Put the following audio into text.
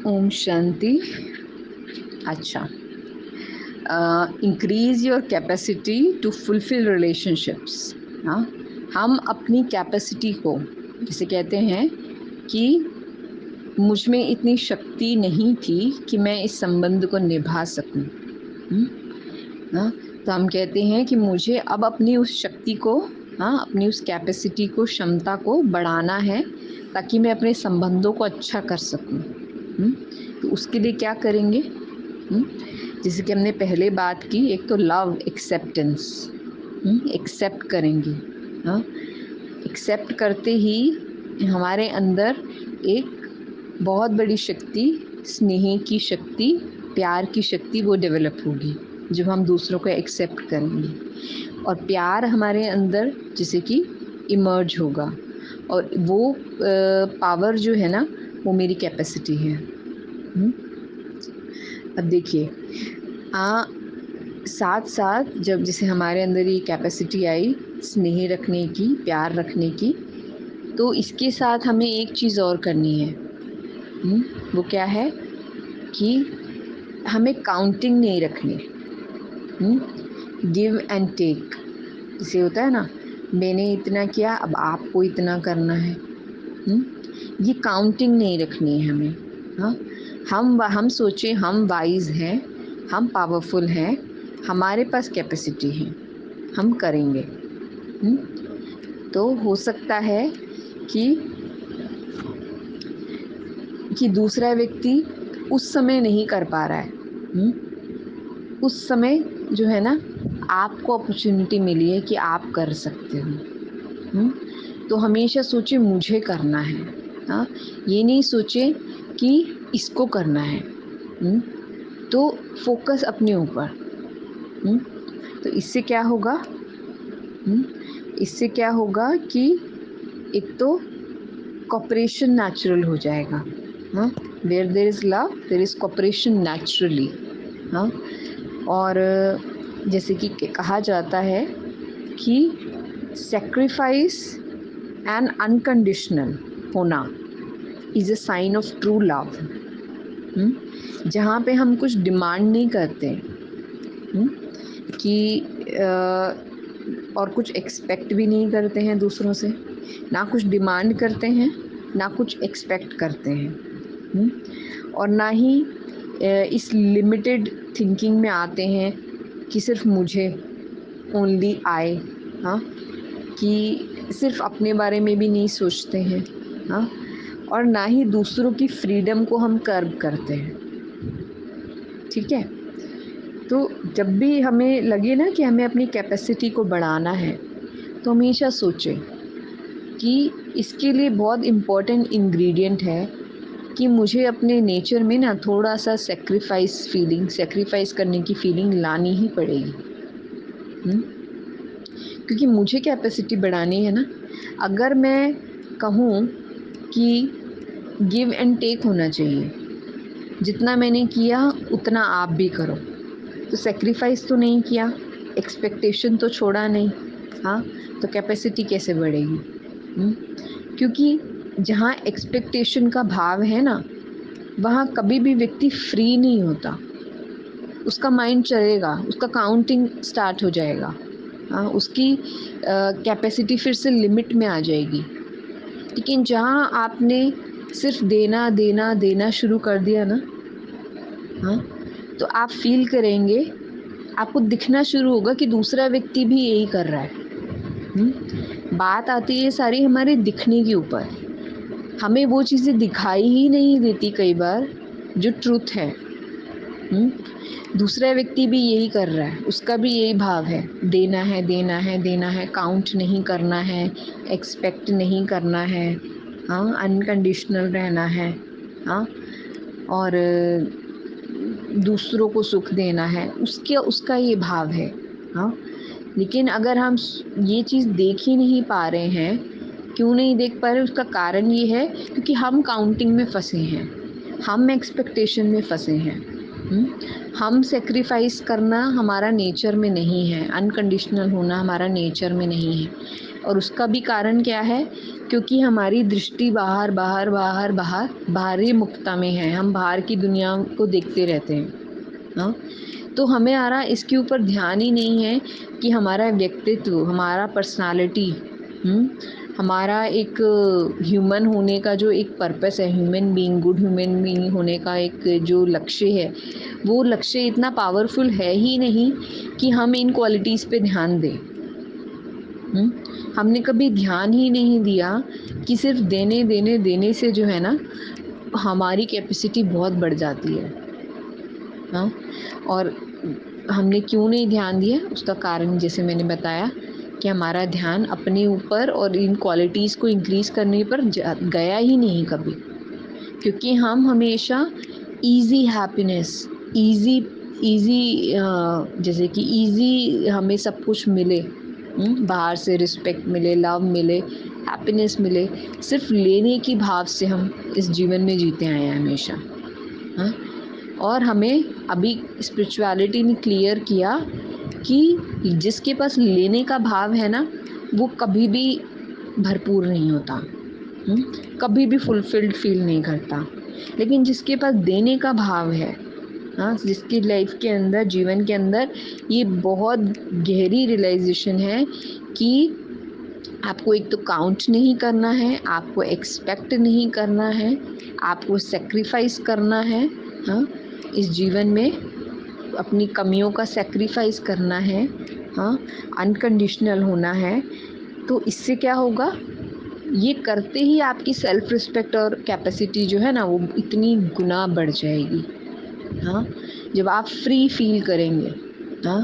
ओम शांति। अच्छा, increase your capacity to fulfil relationships. हाँ, हम अपनी कैपेसिटी को, जिसे कहते हैं कि मुझ में इतनी शक्ति नहीं थी कि मैं इस संबंध को निभा सकूं। हाँ, तो हम कहते हैं कि मुझे अब अपनी उस शक्ति को, अपनी उस कैपेसिटी को, क्षमता को बढ़ाना है ताकि मैं अपने संबंधों को अच्छा कर सकूं। तो उसके लिए क्या करेंगे? जैसे कि हमने पहले बात की, एक तो लव, एक्सेप्टेंस, एक्सेप्ट करेंगे। हाँ, एक्सेप्ट करते ही हमारे अंदर एक बहुत बड़ी शक्ति, स्नेह की शक्ति, प्यार की शक्ति वो डेवलप होगी जब हम दूसरों को एक्सेप्ट करेंगे, और प्यार हमारे अंदर जैसे कि इमर्ज होगा, और वो पावर जो है ना, वो मेरी कैपेसिटी है। अब देखिए, साथ साथ जब जैसे हमारे अंदर ये कैपेसिटी आई स्नेह रखने की, प्यार रखने की, तो इसके साथ हमें एक चीज़ और करनी है। वो क्या है कि हमें काउंटिंग नहीं रखनी। गिव एंड टेक, जैसे होता है ना, मैंने इतना किया अब आपको इतना करना है। ये काउंटिंग नहीं रखनी है हमें। हाँ, हम सोचें हम वाइज हैं, हम पावरफुल हैं, हमारे पास कैपेसिटी है, हम करेंगे। तो हो सकता है कि दूसरा व्यक्ति उस समय नहीं कर पा रहा है। उस समय जो है ना, आपको अपॉर्चुनिटी मिली है कि आप कर सकते हो। तो हमेशा सोचे मुझे करना है। हाँ, ये नहीं सोचे कि इसको करना है। तो फोकस अपने ऊपर। तो इससे क्या होगा? इससे क्या होगा कि एक तो कॉपरेशन नेचुरल हो जाएगा। Where there is love there is cooperation naturally. हाँ, और जैसे कि कहा जाता है कि सेक्रीफाइस एंड अनकंडीशनल होना is a sign of true love. जहाँ पे हम कुछ डिमांड नहीं करते कि और कुछ एक्सपेक्ट भी नहीं करते हैं दूसरों से, ना कुछ डिमांड करते हैं, ना कुछ एक्सपेक्ट करते हैं, और ना ही इस लिमिटेड थिंकिंग में आते हैं कि सिर्फ मुझे, ओनली आई। हाँ, कि सिर्फ अपने बारे में भी नहीं सोचते हैं। हाँ, और ना ही दूसरों की फ्रीडम को हम कर्ब करते हैं। ठीक है, तो जब भी हमें लगे ना कि हमें अपनी कैपेसिटी को बढ़ाना है, तो हमेशा सोचें कि इसके लिए बहुत इम्पोर्टेंट इंग्रेडिएंट है कि मुझे अपने नेचर में ना थोड़ा सा सेक्रीफाइस करने की फीलिंग लानी ही पड़ेगी। क्योंकि मुझे कैपेसिटी बढ़ानी है ना। अगर मैं कहूँ कि गिव एंड टेक होना चाहिए, जितना मैंने किया उतना आप भी करो, तो सेक्रीफाइस तो नहीं किया, एक्सपेक्टेशन तो छोड़ा नहीं। हाँ, तो कैपेसिटी कैसे बढ़ेगी? क्योंकि जहाँ एक्सपेक्टेशन का भाव है ना, वहाँ कभी भी व्यक्ति फ्री नहीं होता। उसका माइंड चलेगा, उसका काउंटिंग स्टार्ट हो जाएगा। हाँ, उसकी कैपेसिटी फिर से लिमिट में आ जाएगी। लेकिन जहाँ आपने सिर्फ देना देना देना शुरू कर दिया ना, हाँ, तो आप फील करेंगे, आपको दिखना शुरू होगा कि दूसरा व्यक्ति भी यही कर रहा है। बात आती है सारी हमारे दिखने के ऊपर। हमें वो चीज़ें दिखाई ही नहीं देती कई बार जो ट्रूथ है। दूसरा व्यक्ति भी यही कर रहा है, उसका भी यही भाव है, देना है देना है देना है, काउंट नहीं करना है, एक्सपेक्ट नहीं करना है। हाँ, अनकंडीशनल रहना है। हाँ, और दूसरों को सुख देना है, उसका ये भाव है। हाँ, लेकिन अगर हम ये चीज़ देख ही नहीं पा रहे हैं, क्यों नहीं देख पा रहे? उसका कारण ये है क्योंकि हम काउंटिंग में फंसे हैं, हम एक्सपेक्टेशन में फंसे हैं। हम सेक्रीफाइस करना हमारा नेचर में नहीं है, अनकंडीशनल होना हमारा नेचर में नहीं है। और उसका भी कारण क्या है क्योंकि हमारी दृष्टि बाहर बाहर बाहर बाहर बाहरी मुक्ता में है, हम बाहर की दुनिया को देखते रहते हैं। हाँ, तो हमें आ रहा इसके ऊपर ध्यान ही नहीं है कि हमारा व्यक्तित्व, हमारा पर्सनालिटी, हमारा एक ह्यूमन होने का जो एक पर्पस है, human being, good human being होने का एक जो लक्ष्य है, वो लक्ष्य इतना पावरफुल है ही नहीं कि हम इन क्वालिटीज़ पे ध्यान दें। हमने कभी ध्यान ही नहीं दिया कि सिर्फ देने देने देने से जो है ना हमारी कैपेसिटी बहुत बढ़ जाती है। हाँ, और हमने क्यों नहीं ध्यान दिया, उसका कारण जैसे मैंने बताया कि हमारा ध्यान अपने ऊपर और इन क्वालिटीज़ को इंक्रीज़ करने पर गया ही नहीं कभी, क्योंकि हम हमेशा ईज़ी हैप्पीनेस, ईज़ी ईज़ी जैसे कि ईज़ी हमें सब कुछ मिले, बाहर से रिस्पेक्ट मिले, लव मिले, हैप्पीनेस मिले, सिर्फ लेने की भाव से हम इस जीवन में जीते आए हैं हमेशा। हाँ, और हमें अभी स्पिरिचुअलिटी ने क्लियर किया कि जिसके पास लेने का भाव है ना, वो कभी भी भरपूर नहीं होता, कभी भी फुलफिल्ड फील नहीं करता। लेकिन जिसके पास देने का भाव है, हाँ, जिसकी लाइफ के अंदर, जीवन के अंदर ये बहुत गहरी रियलाइजेशन है कि आपको एक तो काउंट नहीं करना है, आपको एक्सपेक्ट नहीं करना है, आपको सेक्रीफाइस करना है। हाँ, इस जीवन में अपनी कमियों का सेक्रीफाइस करना है। हाँ, अनकंडीशनल होना है। तो इससे क्या होगा, ये करते ही आपकी सेल्फ रिस्पेक्ट और कैपेसिटी जो है ना, वो इतनी गुना बढ़ जाएगी। हाँ, जब आप फ्री फील करेंगे, हाँ,